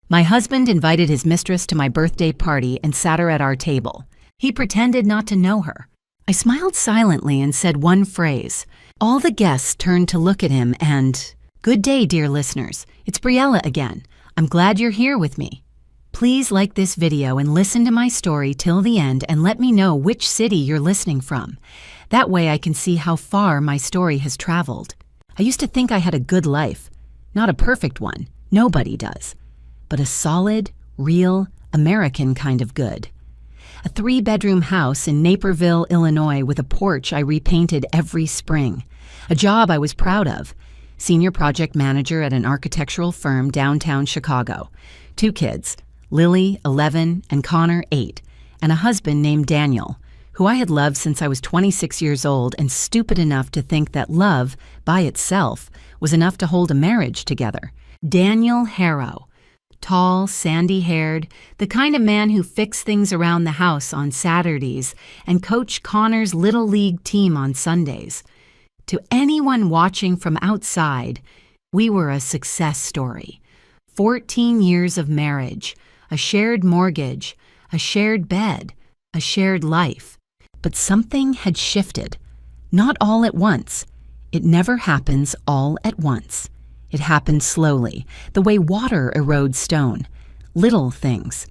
My husband invited his mistress to my birthday party and sat her at our table. He pretended not to know her. I smiled silently and said one phrase. All the guests turned to look at him and, "Good day, dear listeners. It's Briella again. I'm glad you're here with me. Please like this video and listen to my story till the end and let me know which city you're listening from. That way I can see how far my story has traveled. I used to think I had a good life. Not a perfect one. Nobody does. But a solid, real, American kind of good. A 3-bedroom house in Naperville, Illinois with a porch I repainted every spring. A job I was proud of. Senior project manager at an architectural firm downtown Chicago. 2 kids, Lily, 11, and Connor, 8, and a husband named Daniel, who I had loved since I was 26 years old and stupid enough to think that love, by itself, was enough to hold a marriage together. Daniel Harrow. Tall, sandy-haired, the kind of man who fixed things around the house on Saturdays and coached Connor's Little League team on Sundays. To anyone watching from outside, we were a success story. 14 years of marriage, a shared mortgage, a shared bed, a shared life. But something had shifted. Not all at once. It never happens all at once. It happened slowly, the way water erodes stone. Little things.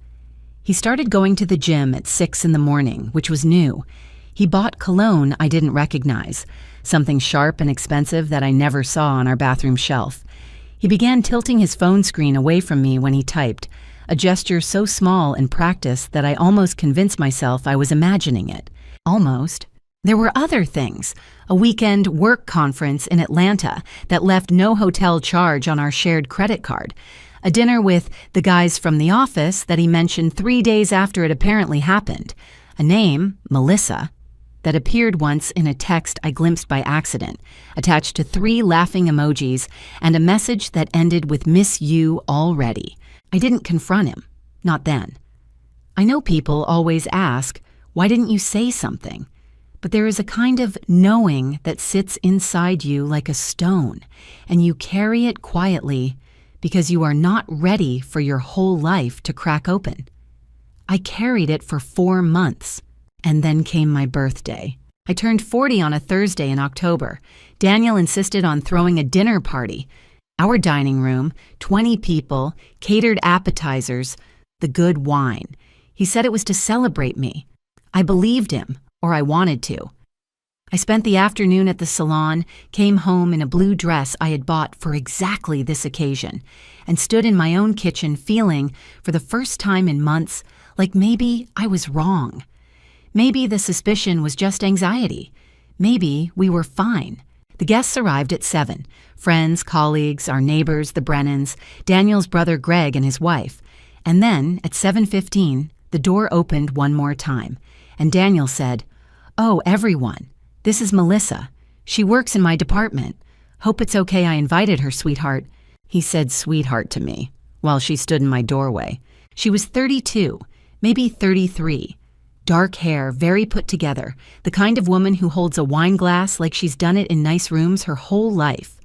He started going to the gym at 6 in the morning, which was new. He bought cologne I didn't recognize, something sharp and expensive that I never saw on our bathroom shelf. He began tilting his phone screen away from me when he typed, a gesture so small and practiced that I almost convinced myself I was imagining it. Almost. There were other things. A weekend work conference in Atlanta that left no hotel charge on our shared credit card. A dinner with the guys from the office that he mentioned 3 days after it apparently happened. A name, Melissa, that appeared once in a text I glimpsed by accident, attached to 3 laughing emojis and a message that ended with "Miss you already." I didn't confront him. Not then. I know people always ask, why didn't you say something? But there is a kind of knowing that sits inside you like a stone, and you carry it quietly because you are not ready for your whole life to crack open. I carried it for 4 months, and then came my birthday. I turned 40 on a Thursday in October. Daniel insisted on throwing a dinner party. Our dining room, 20 people, catered appetizers, the good wine. He said it was to celebrate me. I believed him. Or I wanted to. I spent the afternoon at the salon, came home in a blue dress I had bought for exactly this occasion, and stood in my own kitchen feeling, for the first time in months, like maybe I was wrong. Maybe the suspicion was just anxiety. Maybe we were fine. The guests arrived at 7. Friends, colleagues, our neighbors, the Brennans, Daniel's brother Greg and his wife. And then, at 7:15, the door opened one more time. And Daniel said, "Oh, everyone, this is Melissa. She works in my department. Hope it's okay I invited her, sweetheart." He said sweetheart to me while she stood in my doorway. She was 32, maybe 33. Dark hair, very put together, the kind of woman who holds a wine glass like she's done it in nice rooms her whole life.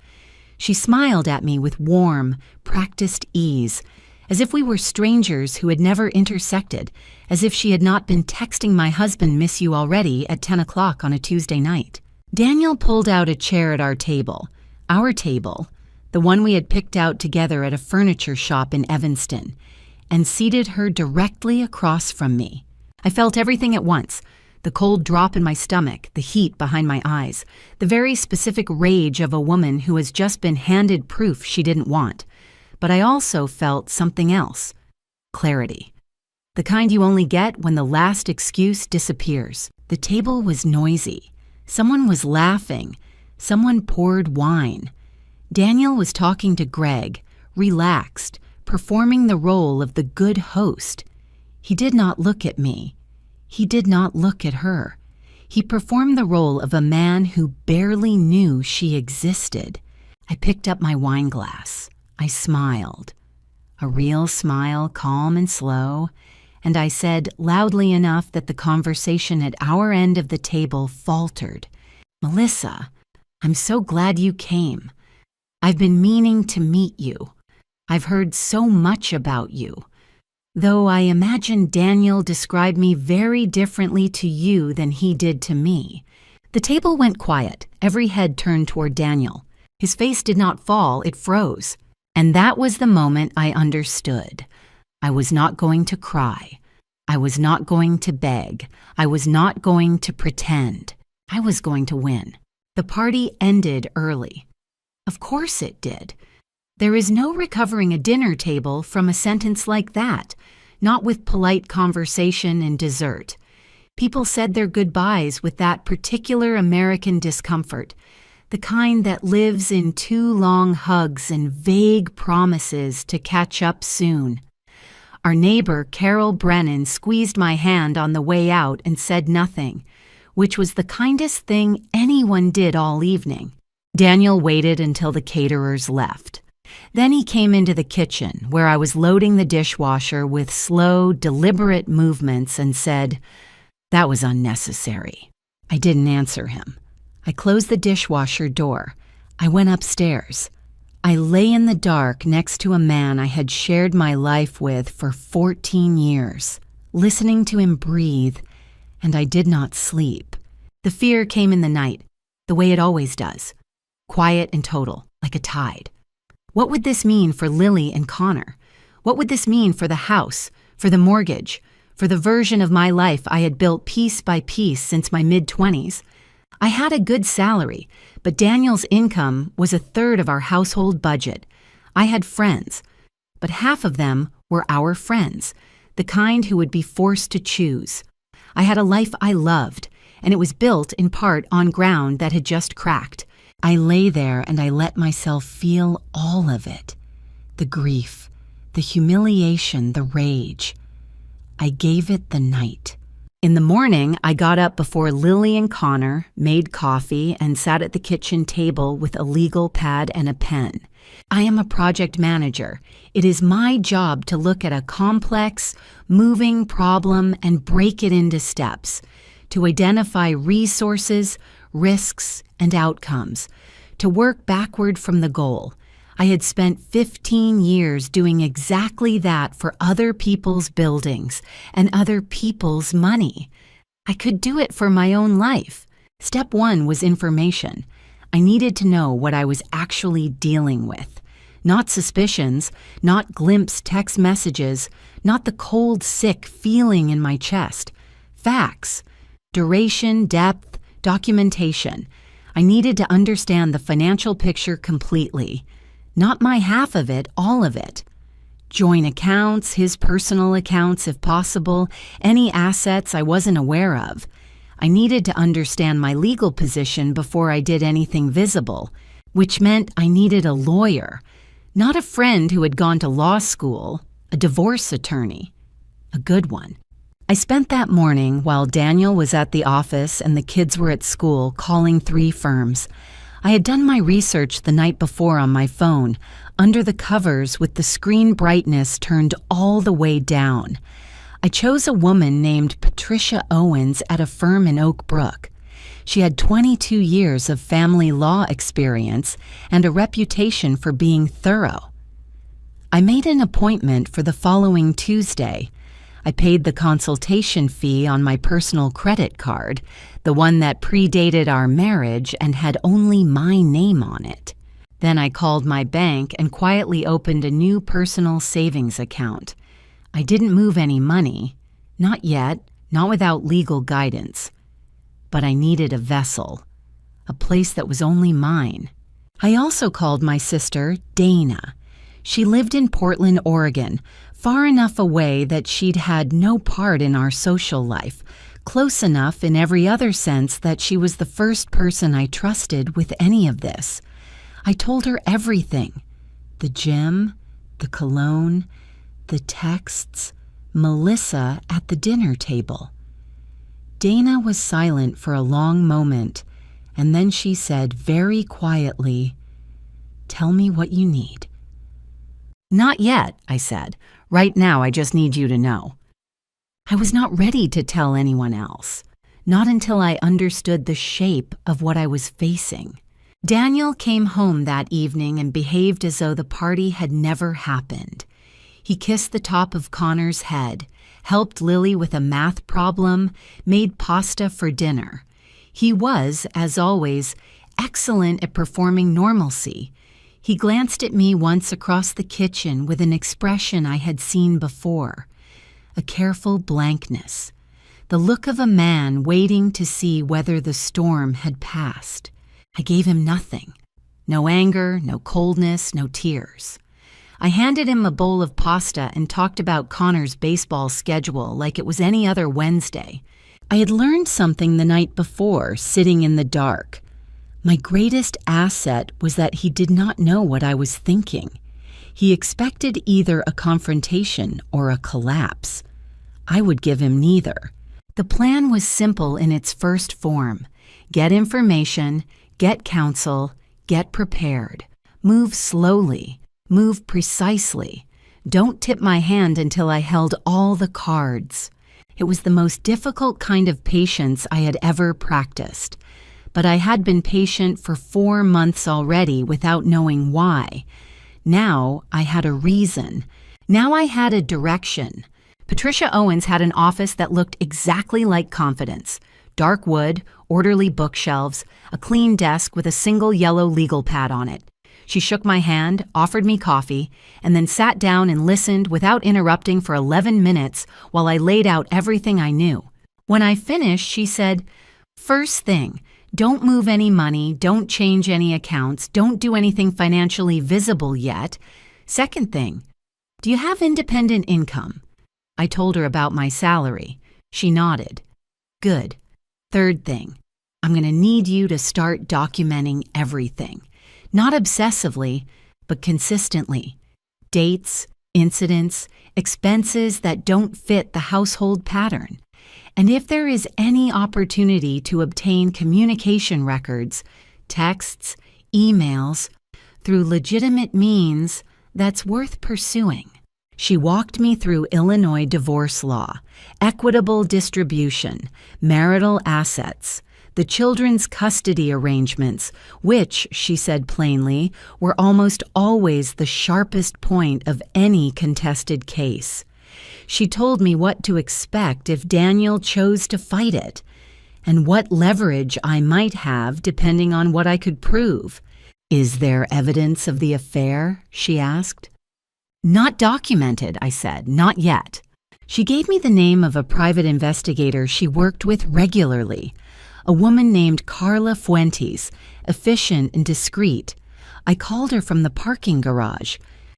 She smiled at me with warm, practiced ease, as if we were strangers who had never intersected, as if she had not been texting my husband "miss you already" at 10 o'clock on a Tuesday night. Daniel pulled out a chair at our table, the one we had picked out together at a furniture shop in Evanston, and seated her directly across from me. I felt everything at once, the cold drop in my stomach, the heat behind my eyes, the very specific rage of a woman who has just been handed proof she didn't want. But I also felt something else. Clarity. The kind you only get when the last excuse disappears. The table was noisy. Someone was laughing. Someone poured wine. Daniel was talking to Greg, relaxed, performing the role of the good host. He did not look at me. He did not look at her. He performed the role of a man who barely knew she existed. I picked up my wine glass. I smiled, a real smile, calm and slow, and I said loudly enough that the conversation at our end of the table faltered, "Melissa, I'm so glad you came. I've been meaning to meet you. I've heard so much about you. Though I imagine Daniel described me very differently to you than he did to me." The table went quiet, every head turned toward Daniel. His face did not fall, it froze. And that was the moment I understood. I was not going to cry. I was not going to beg. I was not going to pretend. I was going to win. The party ended early. Of course it did. There is no recovering a dinner table from a sentence like that, not with polite conversation and dessert. People said their goodbyes with that particular American discomfort, the kind that lives in too long hugs and vague promises to catch up soon. Our neighbor, Carol Brennan, squeezed my hand on the way out and said nothing, which was the kindest thing anyone did all evening. Daniel waited until the caterers left. Then he came into the kitchen, where I was loading the dishwasher with slow, deliberate movements, and said, "That was unnecessary." I didn't answer him. I closed the dishwasher door. I went upstairs. I lay in the dark next to a man I had shared my life with for 14 years, listening to him breathe, and I did not sleep. The fear came in the night, the way it always does, quiet and total, like a tide. What would this mean for Lily and Connor? What would this mean for the house, for the mortgage, for the version of my life I had built piece by piece since my mid-20s? I had a good salary, but Daniel's income was a third of our household budget. I had friends, but half of them were our friends, the kind who would be forced to choose. I had a life I loved, and it was built in part on ground that had just cracked. I lay there and I let myself feel all of it. The grief, the humiliation, the rage. I gave it the night. In the morning, I got up before Lily and Connor, made coffee, and sat at the kitchen table with a legal pad and a pen. I am a project manager. It is my job to look at a complex, moving problem and break it into steps, to identify resources, risks, and outcomes, to work backward from the goal. I had spent 15 years doing exactly that for other people's buildings and other people's money. I could do it for my own life. Step 1 was information. I needed to know what I was actually dealing with. Not suspicions, not glimpsed text messages, not the cold, sick feeling in my chest. Facts. Duration, depth, documentation. I needed to understand the financial picture completely. Not my half of it, all of it. Joint accounts, his personal accounts if possible, any assets I wasn't aware of. I needed to understand my legal position before I did anything visible, which meant I needed a lawyer, not a friend who had gone to law school, a divorce attorney, a good one. I spent that morning while Daniel was at the office and the kids were at school calling 3 firms. I had done my research the night before on my phone, under the covers with the screen brightness turned all the way down. I chose a woman named Patricia Owens at a firm in Oak Brook. She had 22 years of family law experience and a reputation for being thorough. I made an appointment for the following Tuesday. I paid the consultation fee on my personal credit card, the one that predated our marriage and had only my name on it. Then I called my bank and quietly opened a new personal savings account. I didn't move any money, not yet, not without legal guidance. But I needed a vessel, a place that was only mine. I also called my sister, Dana. She lived in Portland, Oregon, far enough away that she'd had no part in our social life, close enough in every other sense that she was the first person I trusted with any of this. I told her everything. The gym, the cologne, the texts, Melissa at the dinner table. Dana was silent for a long moment, and then she said very quietly, "Tell me what you need." "Not yet," I said. "Right now, I just need you to know." I was not ready to tell anyone else, not until I understood the shape of what I was facing. Daniel came home that evening and behaved as though the party had never happened. He kissed the top of Connor's head, helped Lily with a math problem, made pasta for dinner. He was, as always, excellent at performing normalcy. He glanced at me once across the kitchen with an expression I had seen before, a careful blankness, the look of a man waiting to see whether the storm had passed. I gave him nothing. No anger, no coldness, no tears. I handed him a bowl of pasta and talked about Connor's baseball schedule like it was any other Wednesday. I had learned something the night before, sitting in the dark. My greatest asset was that he did not know what I was thinking. He expected either a confrontation or a collapse. I would give him neither. The plan was simple in its first form. Get information, get counsel, get prepared. Move slowly, move precisely. Don't tip my hand until I held all the cards. It was the most difficult kind of patience I had ever practiced. But I had been patient for 4 months already without knowing why. Now I had a reason. Now I had a direction. Patricia Owens had an office that looked exactly like Confidence. Dark wood, orderly bookshelves, a clean desk with a single yellow legal pad on it. She shook my hand, offered me coffee, and then sat down and listened without interrupting for 11 minutes while I laid out everything I knew. When I finished, she said, "First thing, don't move any money, don't change any accounts, don't do anything financially visible yet. Second thing, do you have independent income?" I told her about my salary. She nodded. "Good. Third thing, I'm going to need you to start documenting everything. Not obsessively, but consistently. Dates, incidents, expenses that don't fit the household pattern. And if there is any opportunity to obtain communication records, texts, emails, through legitimate means, that's worth pursuing." She walked me through Illinois divorce law, equitable distribution, marital assets, the children's custody arrangements, which, she said plainly, were almost always the sharpest point of any contested case. She told me what to expect if Daniel chose to fight it, and what leverage I might have depending on what I could prove. "Is there evidence of the affair?" she asked. "Not documented," I said, "not yet." She gave me the name of a private investigator she worked with regularly, a woman named Carla Fuentes, efficient and discreet. I called her from the parking garage.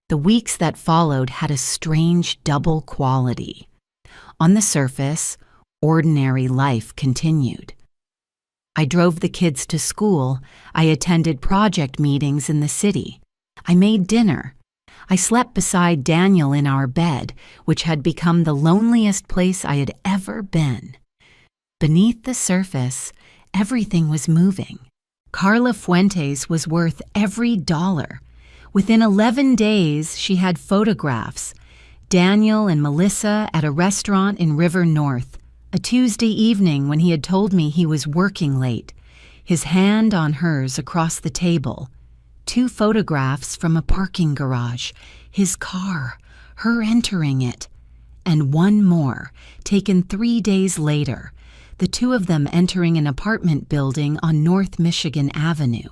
The weeks that followed had a strange double quality. On the surface, ordinary life continued. I drove the kids to school. I attended project meetings in the city. I made dinner. I slept beside Daniel in our bed, which had become the loneliest place I had ever been. Beneath the surface, everything was moving. Carla Fuentes was worth every dollar. Within 11 days, she had photographs. Daniel and Melissa at a restaurant in River North, a Tuesday evening when he had told me he was working late, his hand on hers across the table. 2 photographs from a parking garage, his car, her entering it, and 1 more, taken 3 days later, the 2 of them entering an apartment building on North Michigan Avenue.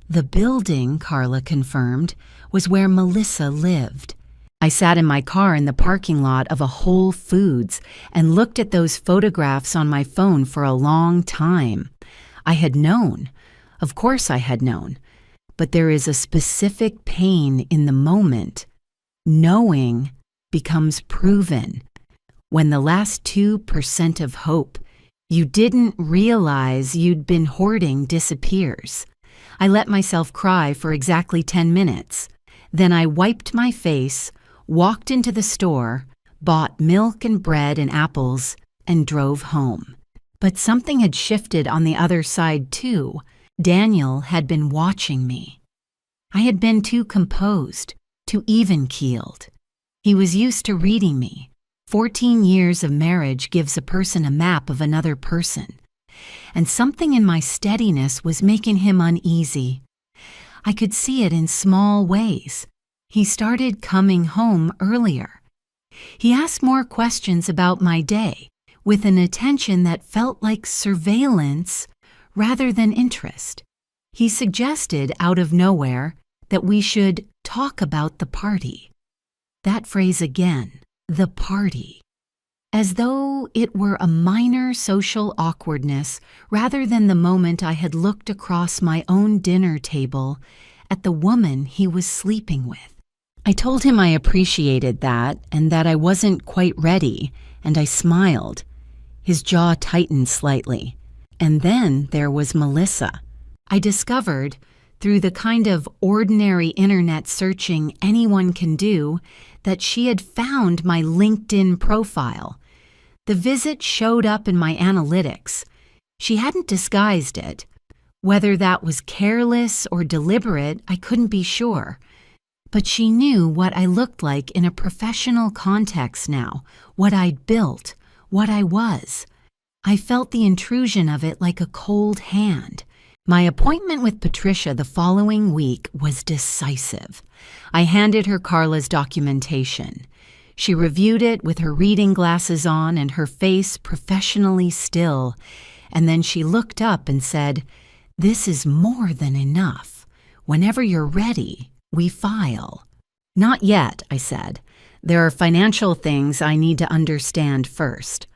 The building, Carla confirmed, was where Melissa lived. I sat in my car in the parking lot of a Whole Foods and looked at those photographs on my phone for a long time. I had known. Of course I had known. But there is a specific pain in the moment. Knowing becomes proven. When the last 2% of hope you didn't realize you'd been hoarding disappears. I let myself cry for exactly 10 minutes. Then I wiped my face, walked into the store, bought milk and bread and apples, and drove home. But something had shifted on the other side too. Daniel had been watching me. I had been too composed, too even-keeled. He was used to reading me. 14 years of marriage gives a person a map of another person. and something in my steadiness was making him uneasy. I could see it in small ways. He started coming home earlier. He asked more questions about my day, with an attention that felt like surveillance rather than interest. He suggested out of nowhere that we should talk about the party. That phrase again, the party. As though it were a minor social awkwardness rather than the moment I had looked across my own dinner table at the woman he was sleeping with. I told him I appreciated that and that I wasn't quite ready, and I smiled. His jaw tightened slightly. And then there was Melissa. I discovered, through the kind of ordinary internet searching anyone can do, that she had found my LinkedIn profile. The visit showed up in my analytics. She hadn't disguised it. Whether that was careless or deliberate, I couldn't be sure. But she knew what I looked like in a professional context now, what I'd built, what I was. I felt the intrusion of it like a cold hand. My appointment with Patricia the following week was decisive. I handed her Carla's documentation. She reviewed it with her reading glasses on and her face professionally still, and then she looked up and said, "This is more than enough. Whenever you're ready, we file." "Not yet," I said. "There are financial things I need to understand first."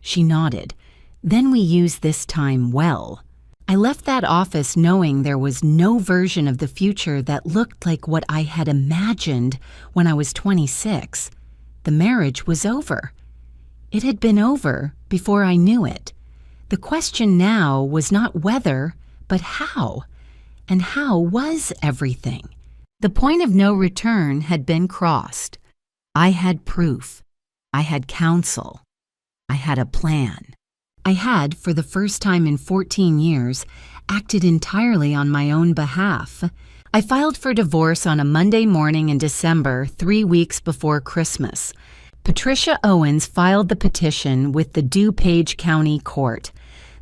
She nodded. "Then we use this time well." I left that office knowing there was no version of the future that looked like what I had imagined when I was 26. The marriage was over. It had been over before I knew it. The question now was not whether, but how. And how was everything? The point of no return had been crossed. I had proof. I had counsel. I had a plan. I had, for the first time in 14 years, acted entirely on my own behalf. I filed for divorce on a Monday morning in December, 3 weeks before Christmas. Patricia Owens filed the petition with the DuPage County Court.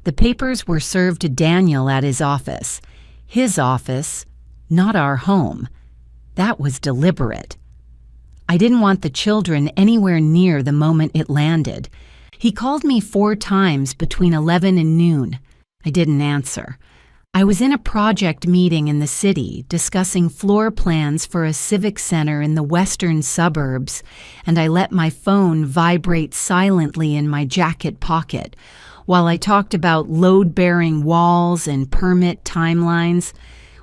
The papers were served to Daniel at his office. His office, not our home. That was deliberate. I didn't want the children anywhere near the moment it landed. He called me 4 times between 11 and noon. I didn't answer. I was in a project meeting in the city discussing floor plans for a civic center in the western suburbs, and I let my phone vibrate silently in my jacket pocket while I talked about load-bearing walls and permit timelines.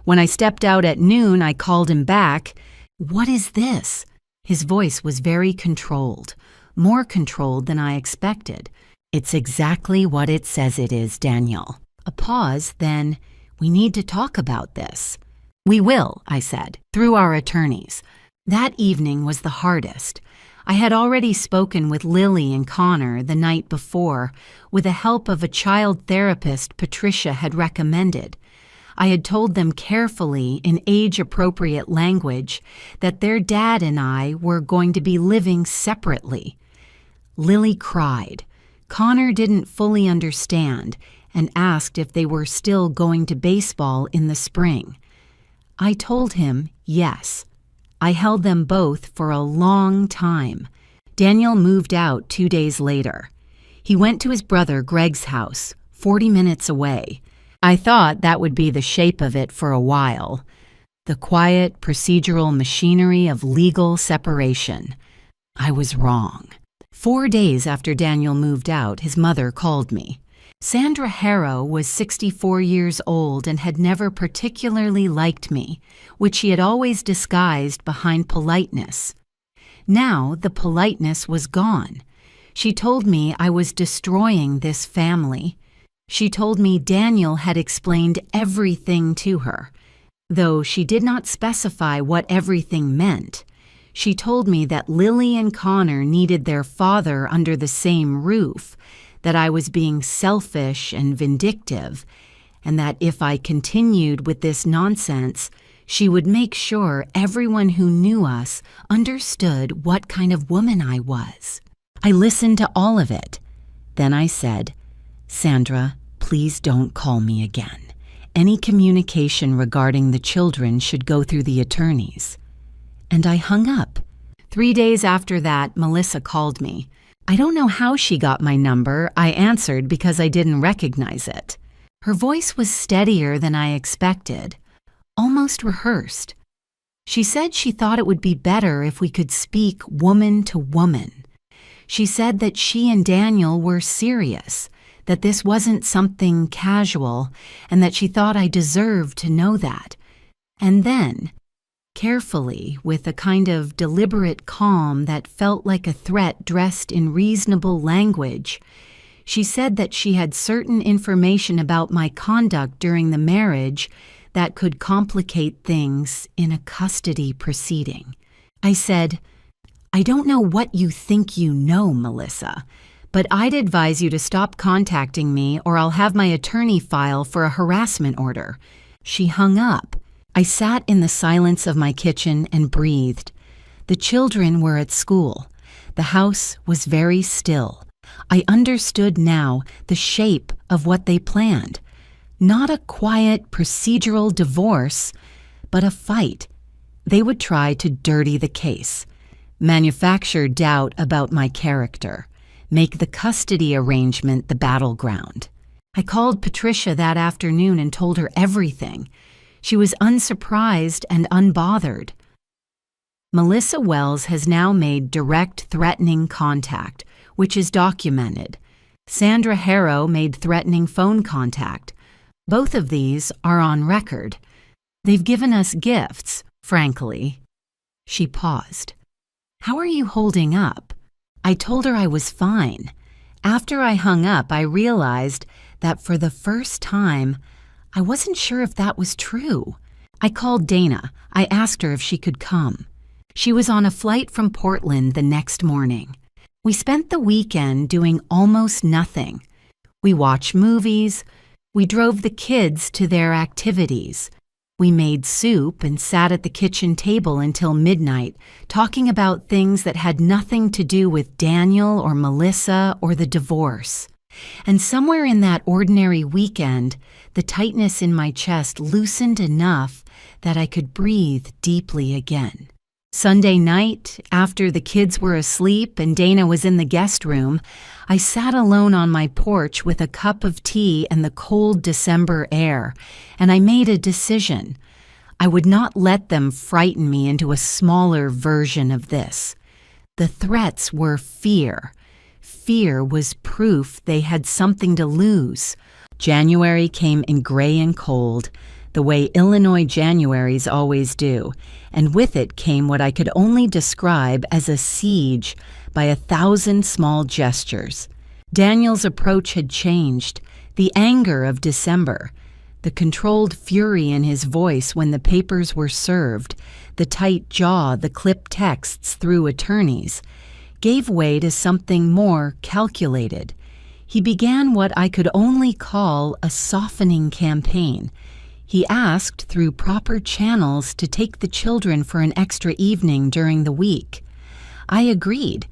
When I stepped out at noon, I called him back. "What is this?" His voice was very controlled. More controlled than I expected. "It's exactly what it says it is, Daniel." A pause, then, "We need to talk about this." "We will," I said, "through our attorneys." That evening was the hardest. I had already spoken with Lily and Connor the night before, with the help of a child therapist Patricia had recommended. I had told them carefully in age-appropriate language that their dad and I were going to be living separately. Lily cried. Connor didn't fully understand and asked if they were still going to baseball in the spring. I told him yes. I held them both for a long time. Daniel moved out 2 days later. He went to his brother Greg's house, 40 minutes away. I thought that would be the shape of it for a while. The quiet, procedural machinery of legal separation. I was wrong. 4 days after Daniel moved out, his mother called me. Sandra Harrow was 64 years old and had never particularly liked me, which she had always disguised behind politeness. Now the politeness was gone. She told me I was destroying this family. She told me Daniel had explained everything to her, though she did not specify what everything meant. She told me that Lily and Connor needed their father under the same roof, that I was being selfish and vindictive, and that if I continued with this nonsense, she would make sure everyone who knew us understood what kind of woman I was. I listened to all of it. Then I said, "Sandra, please don't call me again. Any communication regarding the children should go through the attorneys." And I hung up. 3 days after that, Melissa called me. I don't know how she got my number. I answered because I didn't recognize it. Her voice was steadier than I expected, almost rehearsed. She said she thought it would be better if we could speak woman to woman. She said that she and Daniel were serious, that this wasn't something casual, and that she thought I deserved to know that. And then, carefully, with a kind of deliberate calm that felt like a threat dressed in reasonable language, she said that she had certain information about my conduct during the marriage that could complicate things in a custody proceeding. I said, "I don't know what you think you know, Melissa, but I'd advise you to stop contacting me or I'll have my attorney file for a harassment order." She hung up. I sat in the silence of my kitchen and breathed. The children were at school. The house was very still. I understood now the shape of what they planned. Not a quiet, procedural divorce, but a fight. They would try to dirty the case, manufacture doubt about my character, make the custody arrangement the battleground. I called Patricia that afternoon and told her everything. She was unsurprised and unbothered. Melissa Wells has now made direct threatening contact, which is documented. Sandra Harrow made threatening phone contact. Both of these are on record. They've given us gifts, frankly. She paused. "How are you holding up?" I told her I was fine. After I hung up, I realized that for the first time, I wasn't sure if that was true. I called Dana. I asked her if she could come. She was on a flight from Portland the next morning. We spent the weekend doing almost nothing. We watched movies. We drove the kids to their activities. We made soup and sat at the kitchen table until midnight, talking about things that had nothing to do with Daniel or Melissa or the divorce. And somewhere in that ordinary weekend, the tightness in my chest loosened enough that I could breathe deeply again. Sunday night, after the kids were asleep and Dana was in the guest room, I sat alone on my porch with a cup of tea and the cold December air, and I made a decision. I would not let them frighten me into a smaller version of this. The threats were fear. Fear was proof they had something to lose. January came in gray and cold, the way Illinois Januaries always do, and with it came what I could only describe as a siege by 1,000 small gestures. Daniel's approach had changed, the anger of December, the controlled fury in his voice when the papers were served, the tight jaw, the clipped texts through attorneys, gave way to something more calculated. He began what I could only call a softening campaign. He asked through proper channels to take the children for an extra evening during the week. I agreed,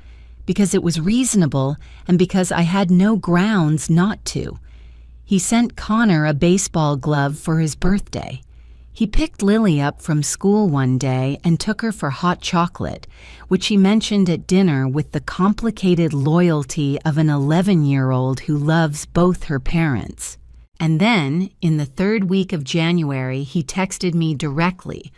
because it was reasonable and because I had no grounds not to. He sent Connor a baseball glove for his birthday. He picked Lily up from school one day and took her for hot chocolate, which he mentioned at dinner with the complicated loyalty of an 11-year-old who loves both her parents. And then, in the 3rd week of January, he texted me directly,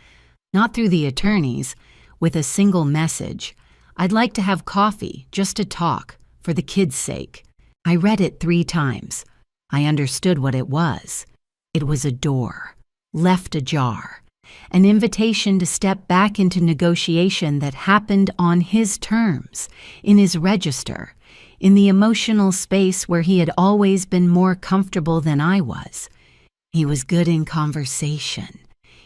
not through the attorneys, with a single message. "I'd like to have coffee, just to talk, for the kids' sake." I read it 3 times. I understood what it was. It was a door, left ajar, an invitation to step back into negotiation that happened on his terms, in his register, in the emotional space where he had always been more comfortable than I was. He was good in conversation.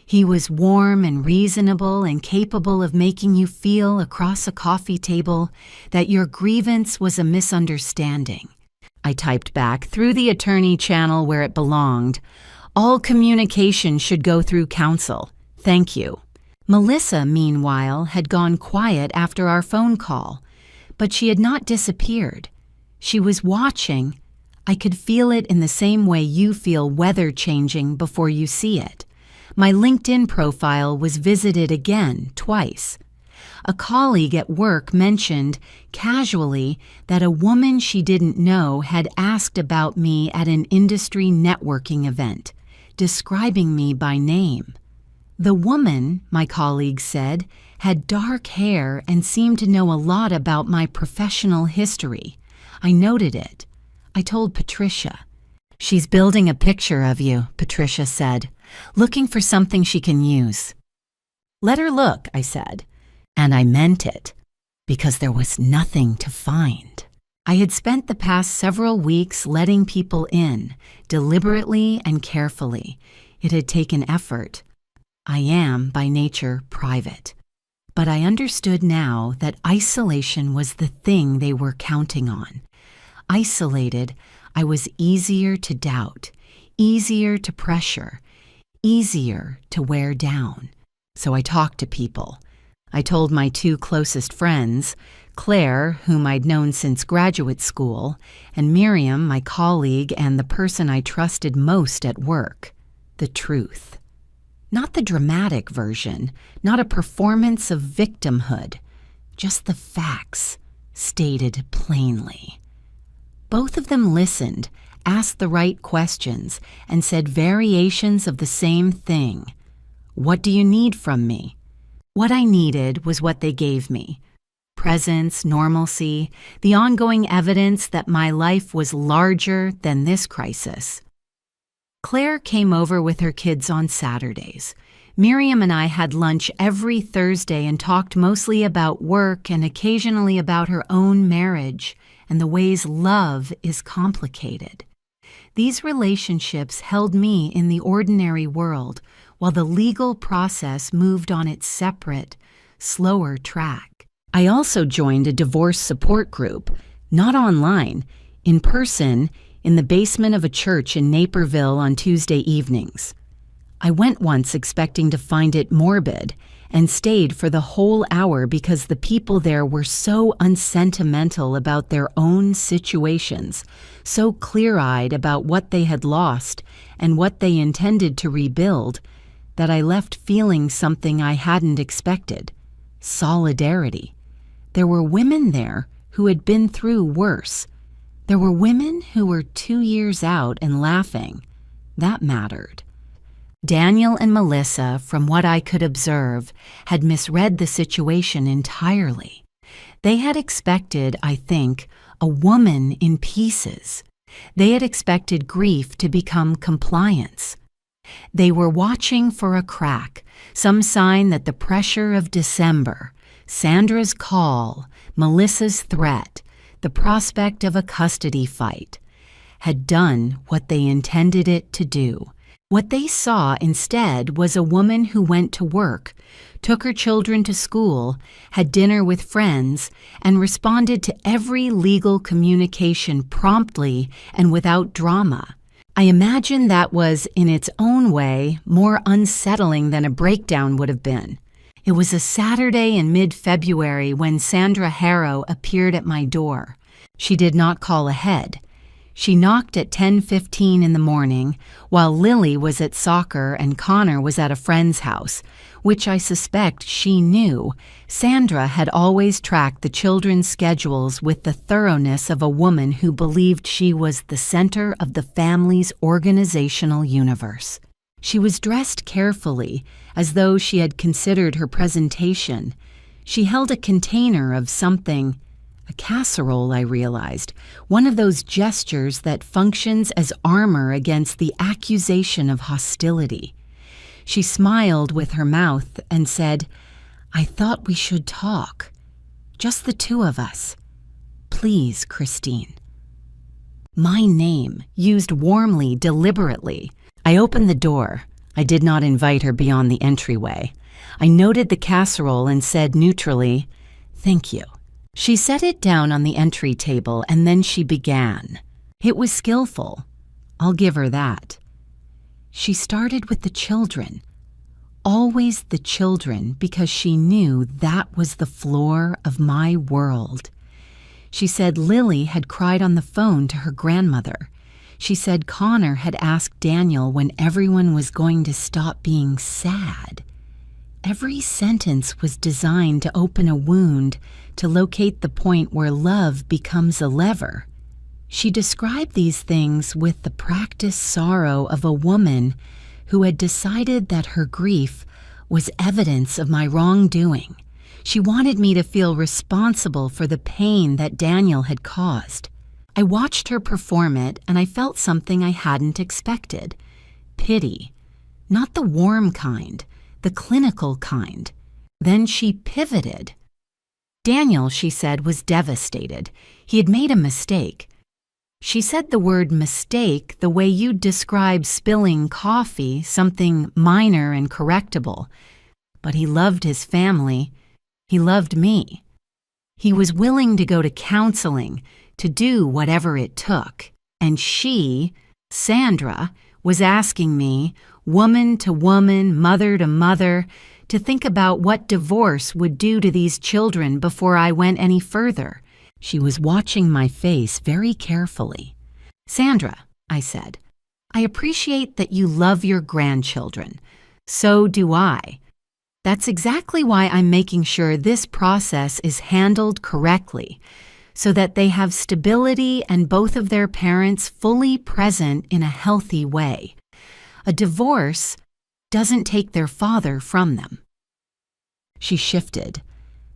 He was warm and reasonable and capable of making you feel across a coffee table that your grievance was a misunderstanding. I typed back through the attorney channel where it belonged. "All communication should go through counsel. Thank you." Melissa, meanwhile, had gone quiet after our phone call, but she had not disappeared. She was watching, I could feel it in the same way you feel weather changing before you see it. My LinkedIn profile was visited again twice. A colleague at work mentioned, casually, that a woman she didn't know had asked about me at an industry networking event, describing me by name. The woman, my colleague said, had dark hair and seemed to know a lot about my professional history. I noted it. I told Patricia. "She's building a picture of you," Patricia said, "looking for something she can use." "Let her look," I said. And I meant it, because there was nothing to find. I had spent the past several weeks letting people in, deliberately and carefully. It had taken effort. I am, by nature, private. But I understood now that isolation was the thing they were counting on. Isolated, I was easier to doubt, easier to pressure, easier to wear down. So I talked to people. I told my two closest friends, Claire, whom I'd known since graduate school, and Miriam, my colleague and the person I trusted most at work, the truth. Not the dramatic version, not a performance of victimhood, just the facts, stated plainly. Both of them listened, asked the right questions, and said variations of the same thing. "What do you need from me?" What I needed was what they gave me. Presence, normalcy, the ongoing evidence that my life was larger than this crisis. Claire came over with her kids on Saturdays. Miriam and I had lunch every Thursday and talked mostly about work and occasionally about her own marriage and the ways love is complicated. These relationships held me in the ordinary world while the legal process moved on its separate, slower track. I also joined a divorce support group, not online, in person, in the basement of a church in Naperville on Tuesday evenings. I went once expecting to find it morbid and stayed for the whole hour because the people there were so unsentimental about their own situations, so clear-eyed about what they had lost and what they intended to rebuild, that I left feeling something I hadn't expected: solidarity. There were women there who had been through worse. There were women who were 2 years out and laughing. That mattered. Daniel and Melissa, from what I could observe, had misread the situation entirely. They had expected, I think, a woman in pieces. They had expected grief to become compliance. They were watching for a crack, some sign that the pressure of December, Sandra's call, Melissa's threat, the prospect of a custody fight, had done what they intended it to do. What they saw instead was a woman who went to work, took her children to school, had dinner with friends, and responded to every legal communication promptly and without drama. I imagine that was, in its own way, more unsettling than a breakdown would have been. It was a Saturday in mid-February when Sandra Harrow appeared at my door. She did not call ahead. She knocked at 10:15 in the morning, while Lily was at soccer and Connor was at a friend's house, which I suspect she knew. Sandra had always tracked the children's schedules with the thoroughness of a woman who believed she was the center of the family's organizational universe. She was dressed carefully, as though she had considered her presentation. She held a container of something. A casserole, I realized, one of those gestures that functions as armor against the accusation of hostility. She smiled with her mouth and said, "I thought we should talk. Just the two of us. Please, Christine." My name, used warmly, deliberately. I opened the door. I did not invite her beyond the entryway. I noted the casserole and said neutrally, "Thank you." She set it down on the entry table and then she began. It was skillful. I'll give her that. She started with the children. Always the children, because she knew that was the floor of my world. She said Lily had cried on the phone to her grandmother. She said Connor had asked Daniel when everyone was going to stop being sad. Every sentence was designed to open a wound, to locate the point where love becomes a lever. She described these things with the practiced sorrow of a woman who had decided that her grief was evidence of my wrongdoing. She wanted me to feel responsible for the pain that Daniel had caused. I watched her perform it, and I felt something I hadn't expected. Pity. Not the warm kind, the clinical kind. Then she pivoted. Daniel, she said, was devastated. He had made a mistake. She said the word mistake the way you'd describe spilling coffee, something minor and correctable. But he loved his family. He loved me. He was willing to go to counseling, to do whatever it took. And she, Sandra, was asking me, woman to woman, mother to mother, to think about what divorce would do to these children before I went any further. She was watching my face very carefully. Sandra, I said, I appreciate that you love your grandchildren. So do I. That's exactly why I'm making sure this process is handled correctly, so that they have stability and both of their parents fully present in a healthy way. A divorce doesn't take their father from them. She shifted.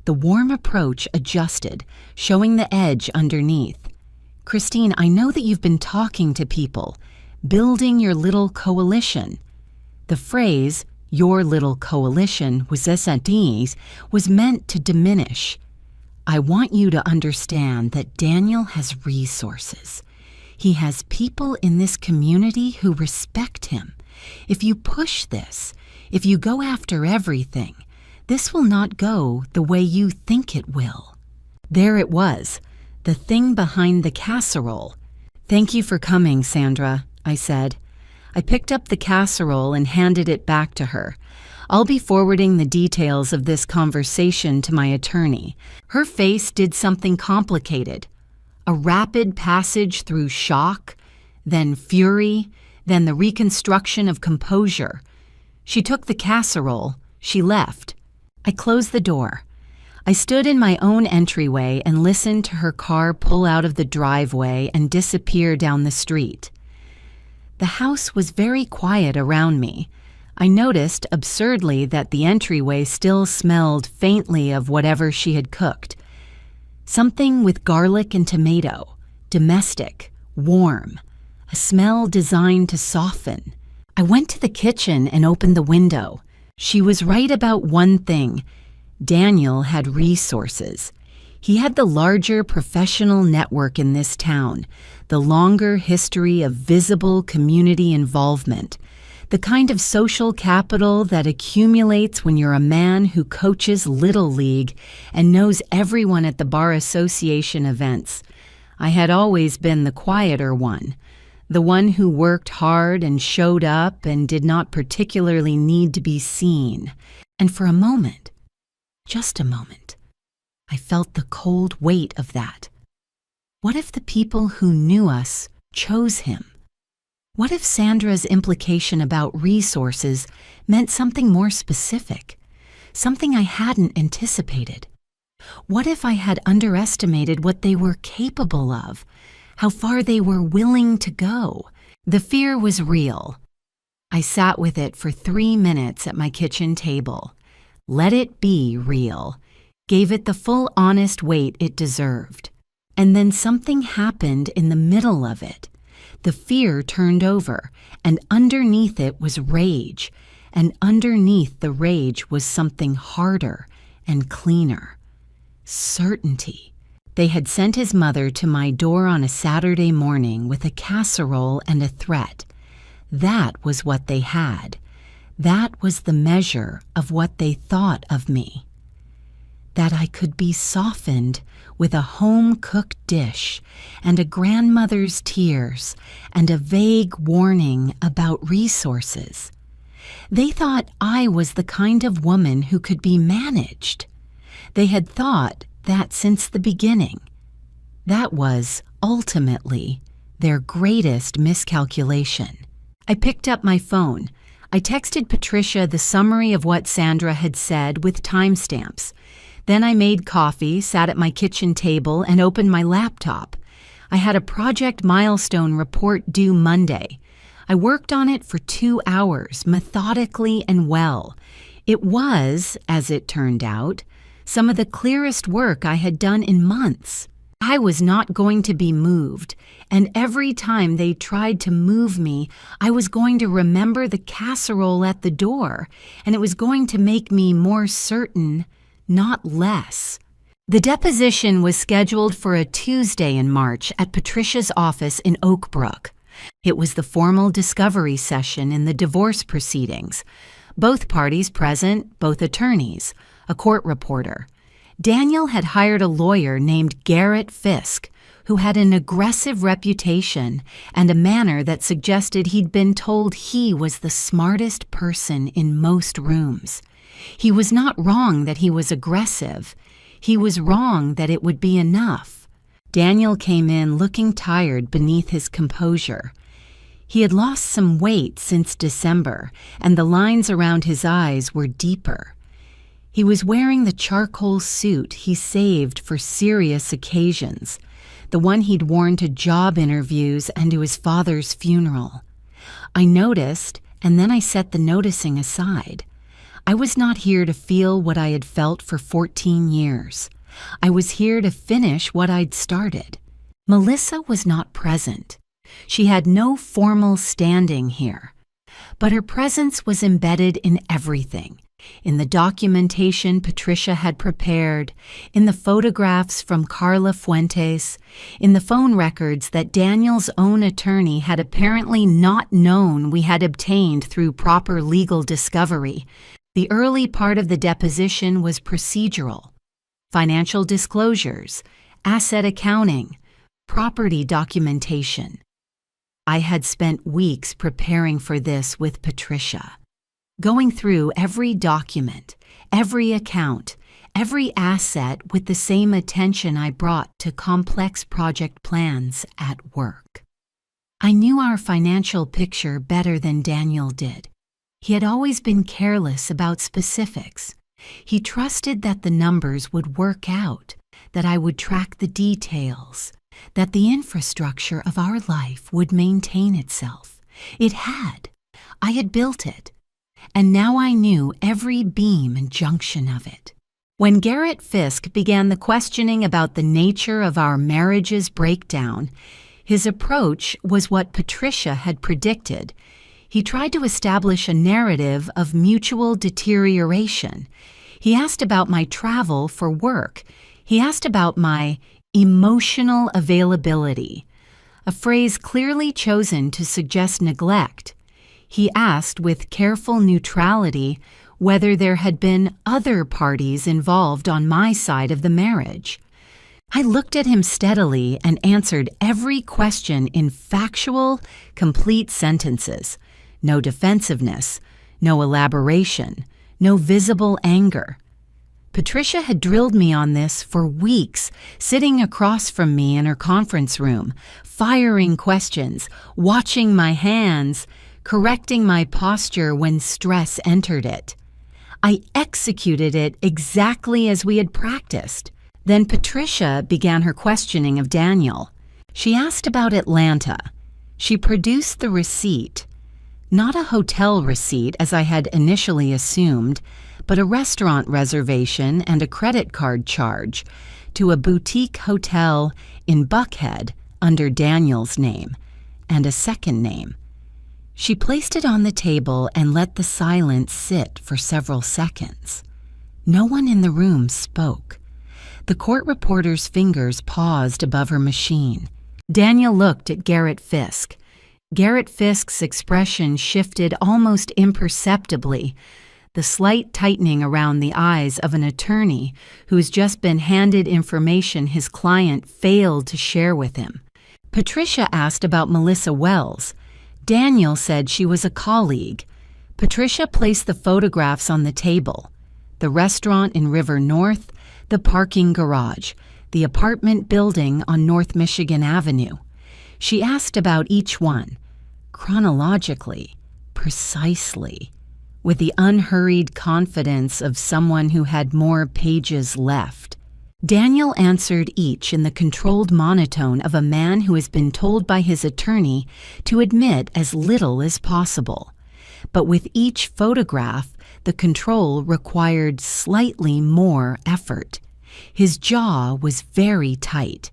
The warm approach adjusted, showing the edge underneath. Christine, I know that you've been talking to people, building your little coalition. The phrase, your little coalition, was meant to diminish. I want you to understand that Daniel has resources. He has people in this community who respect him. If you push this, if you go after everything, this will not go the way you think it will. There it was, the thing behind the casserole. Thank you for coming, Sandra, I said. I picked up the casserole and handed it back to her. I'll be forwarding the details of this conversation to my attorney. Her face did something complicated. A rapid passage through shock, then fury, then the reconstruction of composure. She took the casserole. She left. I closed the door. I stood in my own entryway and listened to her car pull out of the driveway and disappear down the street. The house was very quiet around me. I noticed, absurdly, that the entryway still smelled faintly of whatever she had cooked. Something with garlic and tomato, domestic, warm, a smell designed to soften. I went to the kitchen and opened the window. She was right about one thing. Daniel had resources. He had the larger professional network in this town, the longer history of visible community involvement, the kind of social capital that accumulates when you're a man who coaches Little League and knows everyone at the Bar Association events. I had always been the quieter one, the one who worked hard and showed up and did not particularly need to be seen. And for a moment, just a moment, I felt the cold weight of that. What if the people who knew us chose him? What if Sandra's implication about resources meant something more specific, something I hadn't anticipated? What if I had underestimated what they were capable of, how far they were willing to go? The fear was real. I sat with it for 3 minutes at my kitchen table. Let it be real. Gave it the full honest weight it deserved. And then something happened in the middle of it. The fear turned over, and underneath it was rage, and underneath the rage was something harder and cleaner. Certainty. They had sent his mother to my door on a Saturday morning with a casserole and a threat. That was what they had. That was the measure of what they thought of me. That I could be softened with a home-cooked dish and a grandmother's tears and a vague warning about resources. They thought I was the kind of woman who could be managed. They had thought that since the beginning. That was, ultimately, their greatest miscalculation. I picked up my phone. I texted Patricia the summary of what Sandra had said with timestamps. Then I made coffee, sat at my kitchen table, and opened my laptop. I had a project milestone report due Monday. I worked on it for 2 hours, methodically and well. It was, as it turned out, some of the clearest work I had done in months. I was not going to be moved, and every time they tried to move me, I was going to remember the casserole at the door, and it was going to make me more certain, not less. The deposition was scheduled for a Tuesday in March at Patricia's office in Oak Brook. It was the formal discovery session in the divorce proceedings. Both parties present, both attorneys, a court reporter. Daniel had hired a lawyer named Garrett Fisk, who had an aggressive reputation and a manner that suggested he'd been told he was the smartest person in most rooms. He was not wrong that he was aggressive. He was wrong that it would be enough. Daniel came in looking tired beneath his composure. He had lost some weight since December, and the lines around his eyes were deeper. He was wearing the charcoal suit he saved for serious occasions, the one he'd worn to job interviews and to his father's funeral. I noticed, and then I set the noticing aside. I was not here to feel what I had felt for 14 years. I was here to finish what I'd started. Melissa was not present. She had no formal standing here, but her presence was embedded in everything. In the documentation Patricia had prepared, in the photographs from Carla Fuentes, in the phone records that Daniel's own attorney had apparently not known we had obtained through proper legal discovery. The early part of the deposition was procedural. Financial disclosures, asset accounting, property documentation. I had spent weeks preparing for this with Patricia, going through every document, every account, every asset with the same attention I brought to complex project plans at work. I knew our financial picture better than Daniel did. He had always been careless about specifics. He trusted that the numbers would work out, that I would track the details, that the infrastructure of our life would maintain itself. It had. I had built it. And now I knew every beam and junction of it. When Garrett Fisk began the questioning about the nature of our marriage's breakdown, his approach was what Patricia had predicted. He tried to establish a narrative of mutual deterioration. He asked about my travel for work. He asked about my emotional availability, a phrase clearly chosen to suggest neglect. He asked with careful neutrality whether there had been other parties involved on my side of the marriage. I looked at him steadily and answered every question in factual, complete sentences. No defensiveness, no elaboration, no visible anger. Patricia had drilled me on this for weeks, sitting across from me in her conference room, firing questions, watching my hands, correcting my posture when stress entered it. I executed it exactly as we had practiced. Then Patricia began her questioning of Daniel. She asked about Atlanta. She produced the receipt. Not a hotel receipt, as I had initially assumed, but a restaurant reservation and a credit card charge to a boutique hotel in Buckhead under Daniel's name, and a second name. She placed it on the table and let the silence sit for several seconds. No one in the room spoke. The court reporter's fingers paused above her machine. Daniel looked at Garrett Fisk. Garrett Fisk's expression shifted almost imperceptibly, the slight tightening around the eyes of an attorney who's just been handed information his client failed to share with him. Patricia asked about Melissa Wells. Daniel said she was a colleague. Patricia placed the photographs on the table. The restaurant in River North, the parking garage, the apartment building on North Michigan Avenue. She asked about each one, chronologically, precisely, with the unhurried confidence of someone who had more pages left. Daniel answered each in the controlled monotone of a man who has been told by his attorney to admit as little as possible. But with each photograph, the control required slightly more effort. His jaw was very tight.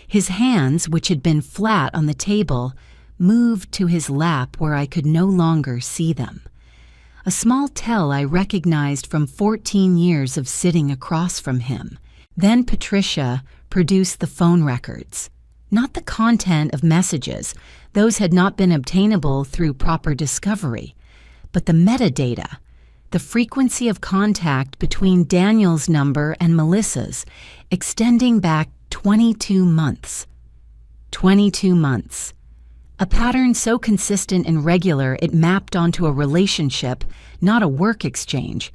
His hands, which had been flat on the table, moved to his lap where I could no longer see them. A small tell I recognized from 14 years of sitting across from him. Then Patricia produced the phone records. Not the content of messages, those had not been obtainable through proper discovery, but the metadata, the frequency of contact between Daniel's number and Melissa's, extending back 22 months. 22 months. A pattern so consistent and regular it mapped onto a relationship, not a work exchange.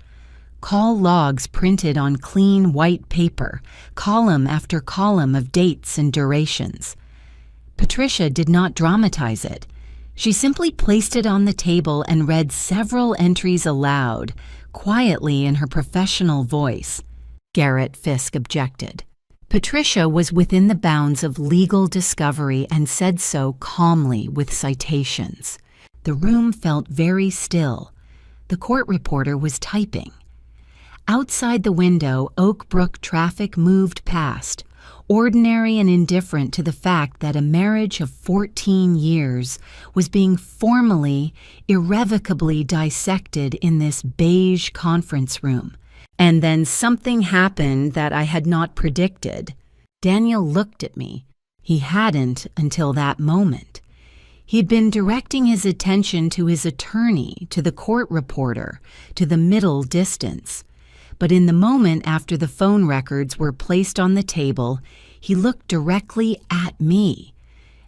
Call logs printed on clean white paper, column after column of dates and durations. Patricia did not dramatize it. She simply placed it on the table and read several entries aloud, quietly in her professional voice. Garrett Fisk objected. Patricia was within the bounds of legal discovery and said so calmly with citations. The room felt very still. The court reporter was typing. Outside the window, Oak Brook traffic moved past, ordinary and indifferent to the fact that a marriage of 14 years was being formally, irrevocably dissected in this beige conference room. And then something happened that I had not predicted. Daniel looked at me. He hadn't until that moment. He'd been directing his attention to his attorney, to the court reporter, to the middle distance. But in the moment after the phone records were placed on the table, he looked directly at me.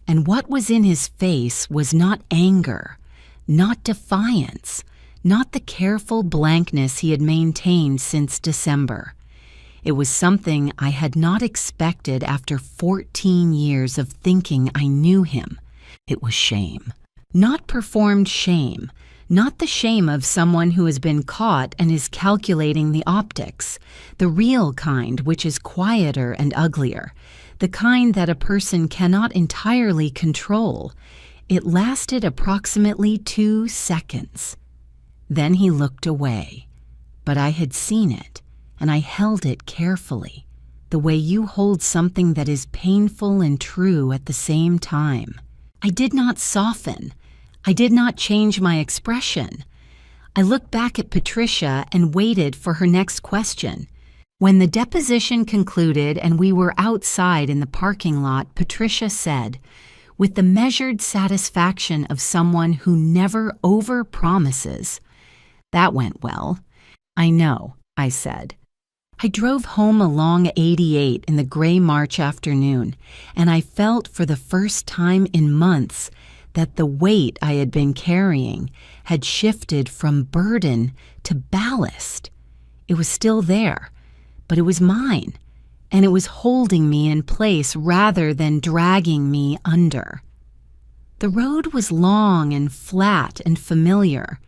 And what was in his face was not anger, not defiance, not the careful blankness he had maintained since December. It was something I had not expected after 14 years of thinking I knew him. It was shame. Not performed shame. Not the shame of someone who has been caught and is calculating the optics, the real kind which is quieter and uglier, the kind that a person cannot entirely control. It lasted approximately 2 seconds. Then he looked away, but I had seen it, and I held it carefully, the way you hold something that is painful and true at the same time. I did not soften. I did not change my expression. I looked back at Patricia and waited for her next question. When the deposition concluded and we were outside in the parking lot, Patricia said, with the measured satisfaction of someone who never over-promises, "That went well." "I know," I said. I drove home along 88 in the gray March afternoon, and I felt for the first time in months that the weight I had been carrying had shifted from burden to ballast. It was still there, but it was mine, and it was holding me in place rather than dragging me under. The road was long and flat and familiar.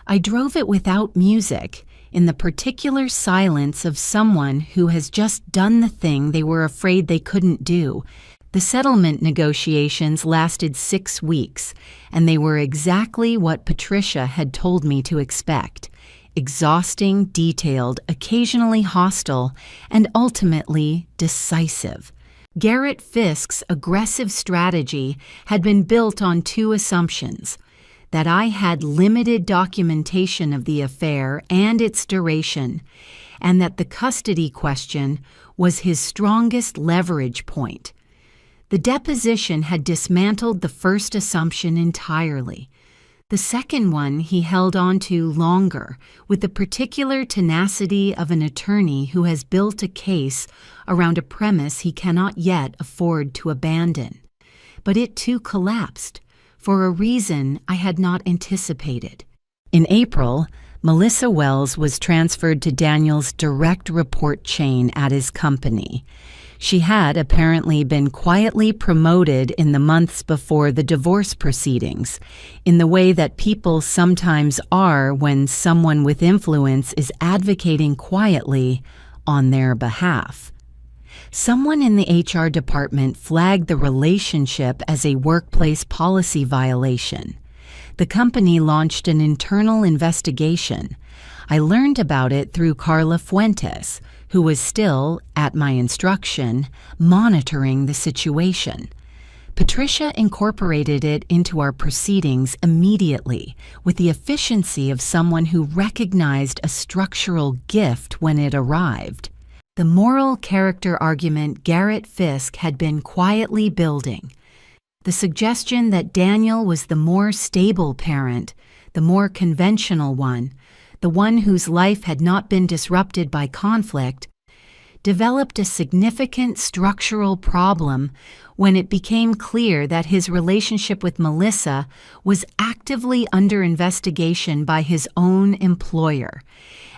I drove it without music, in the particular silence of someone who has just done the thing they were afraid they couldn't do. The settlement negotiations lasted 6 weeks, and they were exactly what Patricia had told me to expect. Exhausting, detailed, occasionally hostile, and ultimately decisive. Garrett Fisk's aggressive strategy had been built on 2 assumptions: that I had limited documentation of the affair and its duration, and that the custody question was his strongest leverage point. The deposition had dismantled the first assumption entirely. The second one he held on to longer, with the particular tenacity of an attorney who has built a case around a premise he cannot yet afford to abandon. But it too collapsed, for a reason I had not anticipated. In April, Melissa Wells was transferred to Daniel's direct report chain at his company. She had apparently been quietly promoted in the months before the divorce proceedings, in the way that people sometimes are when someone with influence is advocating quietly on their behalf. Someone in the HR department flagged the relationship as a workplace policy violation. The company launched an internal investigation. I learned about it through Carla Fuentes, who was still, at my instruction, monitoring the situation. Patricia incorporated it into our proceedings immediately, with the efficiency of someone who recognized a structural gift when it arrived. The moral character argument Garrett Fisk had been quietly building. The suggestion that Daniel was the more stable parent, the more conventional one, the one whose life had not been disrupted by conflict, developed a significant structural problem when it became clear that his relationship with Melissa was actively under investigation by his own employer,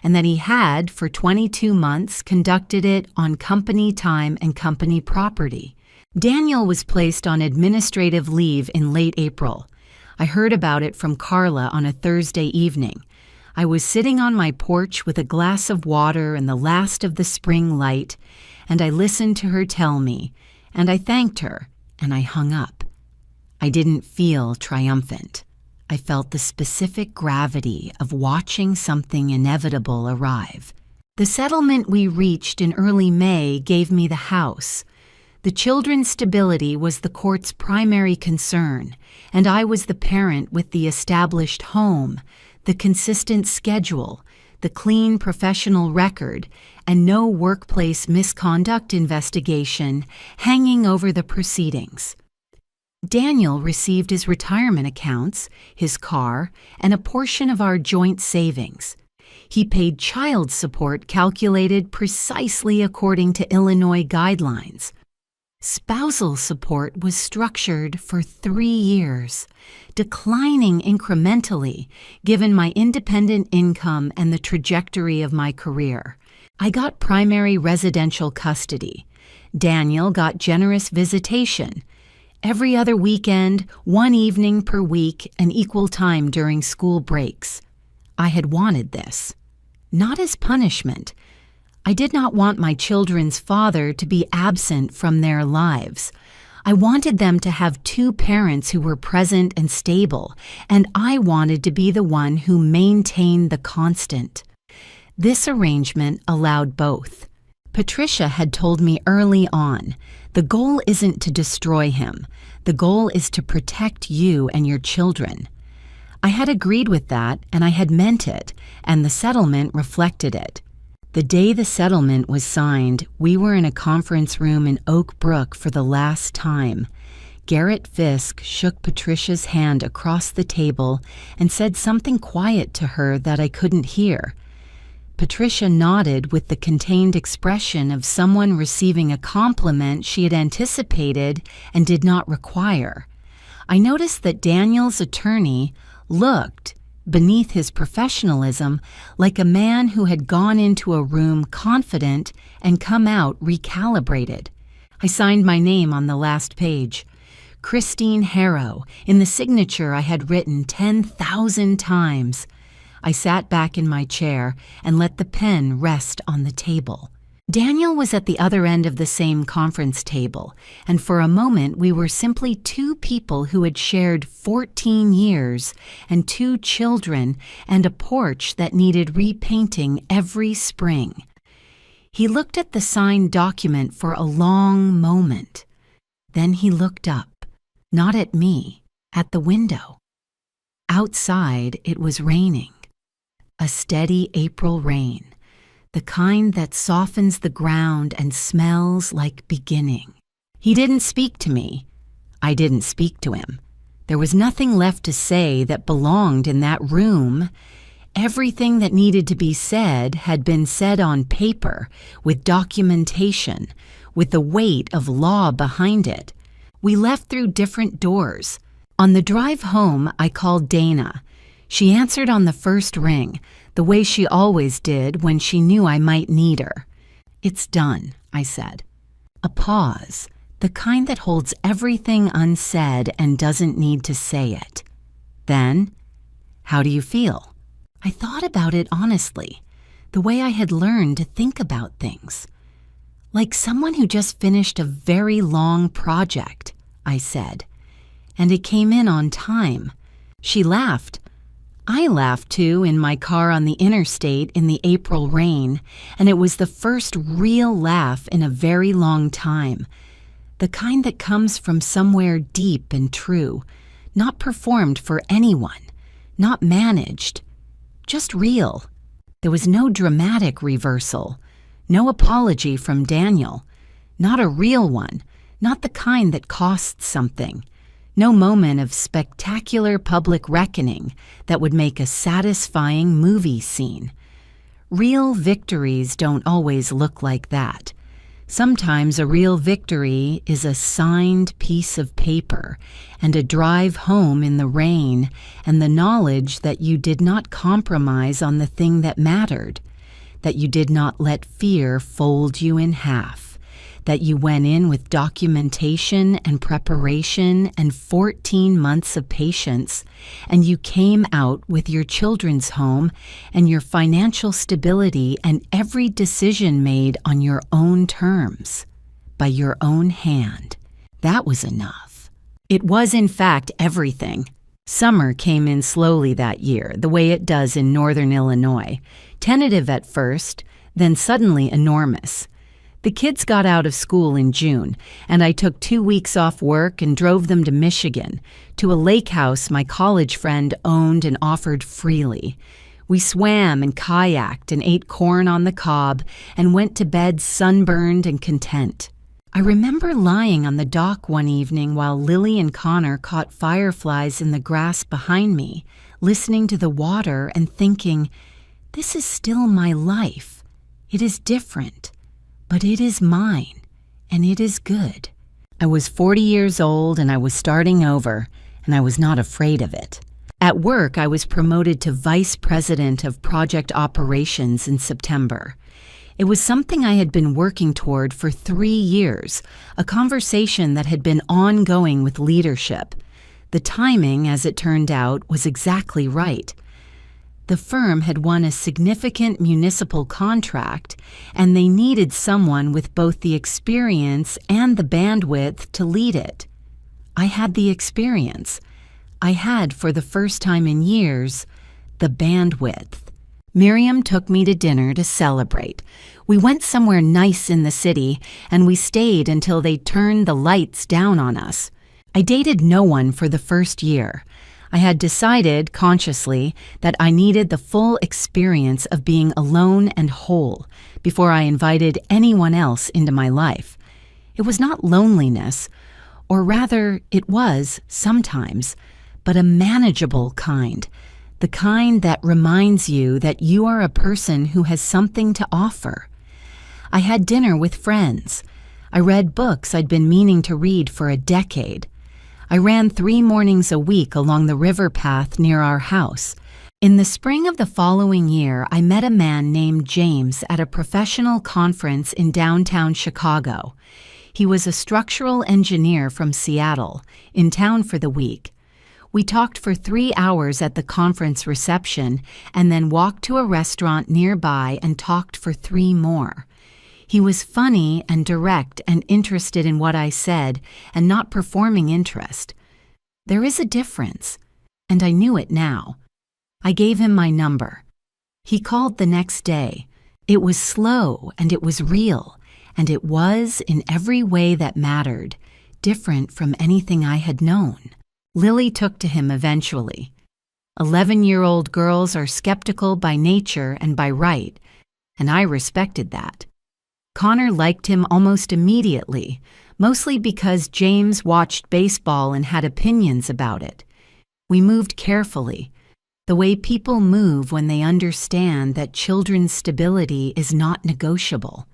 and that he had, for 22 months, conducted it on company time and company property. Daniel was placed on administrative leave in late April. I heard about it from Carla on a Thursday evening. I was sitting on my porch with a glass of water and the last of the spring light, and I listened to her tell me, and I thanked her, and I hung up. I didn't feel triumphant. I felt the specific gravity of watching something inevitable arrive. The settlement we reached in early May gave me the house. The children's stability was the court's primary concern, and I was the parent with the established home, the consistent schedule, the clean professional record, and no workplace misconduct investigation hanging over the proceedings. Daniel received his retirement accounts, his car, and a portion of our joint savings. He paid child support calculated precisely according to Illinois guidelines. Spousal support was structured for 3 years, declining incrementally given my independent income and the trajectory of my career. I got primary residential custody. Daniel got generous visitation. Every other weekend, 1 evening per week, and equal time during school breaks. I had wanted this. Not as punishment. I did not want my children's father to be absent from their lives. I wanted them to have 2 parents who were present and stable, and I wanted to be the one who maintained the constant. This arrangement allowed both. Patricia had told me early on, the goal isn't to destroy him. The goal is to protect you and your children. I had agreed with that, and I had meant it, and the settlement reflected it. The day the settlement was signed, we were in a conference room in Oak Brook for the last time. Garrett Fisk shook Patricia's hand across the table and said something quiet to her that I couldn't hear. Patricia nodded with the contained expression of someone receiving a compliment she had anticipated and did not require. I noticed that Daniel's attorney looked, beneath his professionalism, like a man who had gone into a room confident and come out recalibrated. I signed my name on the last page. Christine Harrow, in the signature I had written 10,000 times. I sat back in my chair and let the pen rest on the table. Daniel was at the other end of the same conference table, and for a moment we were simply 2 people who had shared 14 years and 2 children and a porch that needed repainting every spring. He looked at the signed document for a long moment. Then he looked up, not at me, at the window. Outside it was raining. A steady April rain. The kind that softens the ground and smells like beginning. He didn't speak to me. I didn't speak to him. There was nothing left to say that belonged in that room. Everything that needed to be said had been said on paper, with documentation, with the weight of law behind it. We left through different doors. On the drive home, I called Dana. She answered on the first ring, the way she always did when she knew I might need her. "It's done," I said. A pause, the kind that holds everything unsaid and doesn't need to say it. Then, how do you feel? I thought about it honestly, the way I had learned to think about things. Like someone who just finished a very long project, I said. And it came in on time. She laughed. I laughed too in my car on the interstate in the April rain, and it was the first real laugh in a very long time. The kind that comes from somewhere deep and true, not performed for anyone, not managed, just real. There was no dramatic reversal, no apology from Daniel, not a real one, not the kind that costs something. No moment of spectacular public reckoning that would make a satisfying movie scene. Real victories don't always look like that. Sometimes a real victory is a signed piece of paper and a drive home in the rain and the knowledge that you did not compromise on the thing that mattered, that you did not let fear fold you in half, that you went in with documentation and preparation and 14 months of patience, and you came out with your children's home and your financial stability and every decision made on your own terms, by your own hand. That was enough. It was, in fact, everything. Summer came in slowly that year, the way it does in northern Illinois, tentative at first, then suddenly enormous. The kids got out of school in June, and I took 2 weeks off work and drove them to Michigan, to a lake house my college friend owned and offered freely. We swam and kayaked and ate corn on the cob and went to bed sunburned and content. I remember lying on the dock one evening while Lily and Connor caught fireflies in the grass behind me, listening to the water and thinking, this is still my life. It is different. But it is mine, and it is good. I was 40 years old, and I was starting over, and I was not afraid of it. At work, I was promoted to Vice President of Project Operations in September. It was something I had been working toward for 3 years, a conversation that had been ongoing with leadership. The timing, as it turned out, was exactly right. The firm had won a significant municipal contract, and they needed someone with both the experience and the bandwidth to lead it. I had the experience. I had, for the first time in years, the bandwidth. Miriam took me to dinner to celebrate. We went somewhere nice in the city, and we stayed until they turned the lights down on us. I dated no one for the first year. I had decided, consciously, that I needed the full experience of being alone and whole before I invited anyone else into my life. It was not loneliness, or rather, it was, sometimes, but a manageable kind, the kind that reminds you that you are a person who has something to offer. I had dinner with friends. I read books I'd been meaning to read for a decade. I ran 3 mornings a week along the river path near our house. In the spring of the following year, I met a man named James at a professional conference in downtown Chicago. He was a structural engineer from Seattle, in town for the week. We talked for 3 hours at the conference reception and then walked to a restaurant nearby and talked for 3 more. He was funny and direct and interested in what I said and not performing interest. There is a difference, and I knew it now. I gave him my number. He called the next day. It was slow and it was real, and it was, in every way that mattered, different from anything I had known. Lily took to him eventually. 11-year-old girls are skeptical by nature and by right, and I respected that. Connor liked him almost immediately, mostly because James watched baseball and had opinions about it. We moved carefully, the way people move when they understand that children's stability is not negotiable.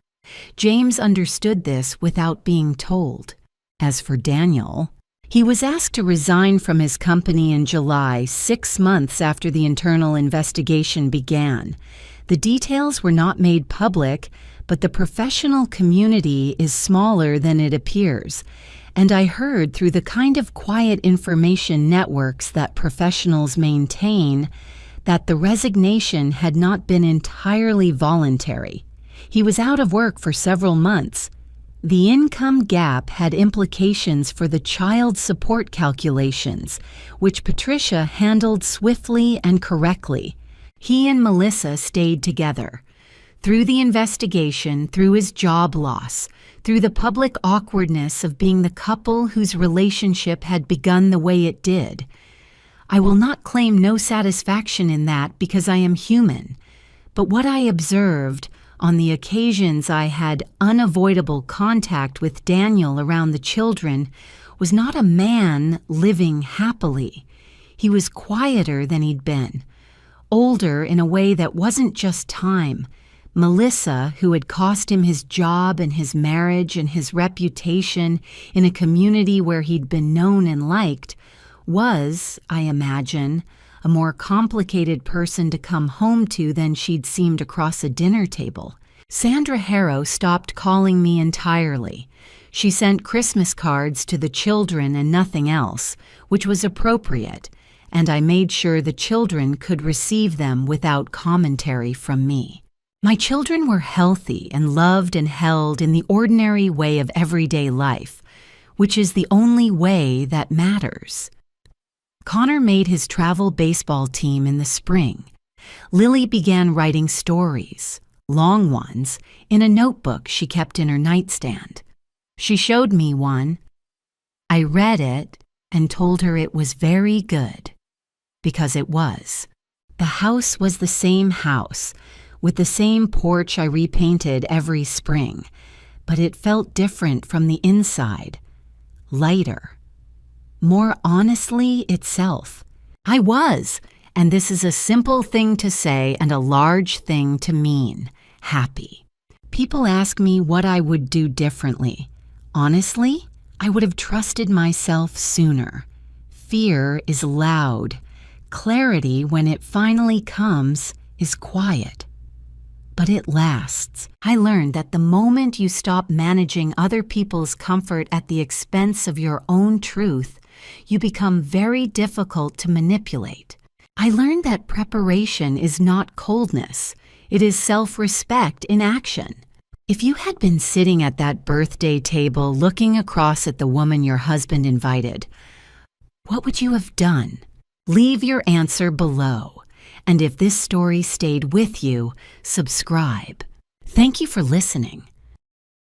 James understood this without being told. As for Daniel, he was asked to resign from his company in July, 6 months after the internal investigation began. The details were not made public, but the professional community is smaller than it appears, and I heard through the kind of quiet information networks that professionals maintain that the resignation had not been entirely voluntary. He was out of work for several months. The income gap had implications for the child support calculations, which Patricia handled swiftly and correctly. He and Melissa stayed together. Through the investigation, through his job loss, through the public awkwardness of being the couple whose relationship had begun the way it did. I will not claim no satisfaction in that because I am human, but what I observed on the occasions I had unavoidable contact with Daniel around the children was not a man living happily. He was quieter than he'd been, older in a way that wasn't just time. Melissa, who had cost him his job and his marriage and his reputation in a community where he'd been known and liked, was, I imagine, a more complicated person to come home to than she'd seemed across a dinner table. Sandra Harrow stopped calling me entirely. She sent Christmas cards to the children and nothing else, which was appropriate, and I made sure the children could receive them without commentary from me. My children were healthy and loved and held in the ordinary way of everyday life, which is the only way that matters. Connor made his travel baseball team in the spring. Lily began writing stories, long ones, in a notebook she kept in her nightstand. She showed me one. I read it and told her it was very good, because it was. The house was the same house, with the same porch I repainted every spring, but it felt different from the inside, lighter, more honestly itself. I was, and this is a simple thing to say and a large thing to mean, happy. People ask me what I would do differently. Honestly, I would have trusted myself sooner. Fear is loud. Clarity, when it finally comes, is quiet. But it lasts. I learned that the moment you stop managing other people's comfort at the expense of your own truth, you become very difficult to manipulate. I learned that preparation is not coldness. It is self-respect in action. If you had been sitting at that birthday table looking across at the woman your husband invited, what would you have done? Leave your answer below. And if this story stayed with you, subscribe. Thank you for listening.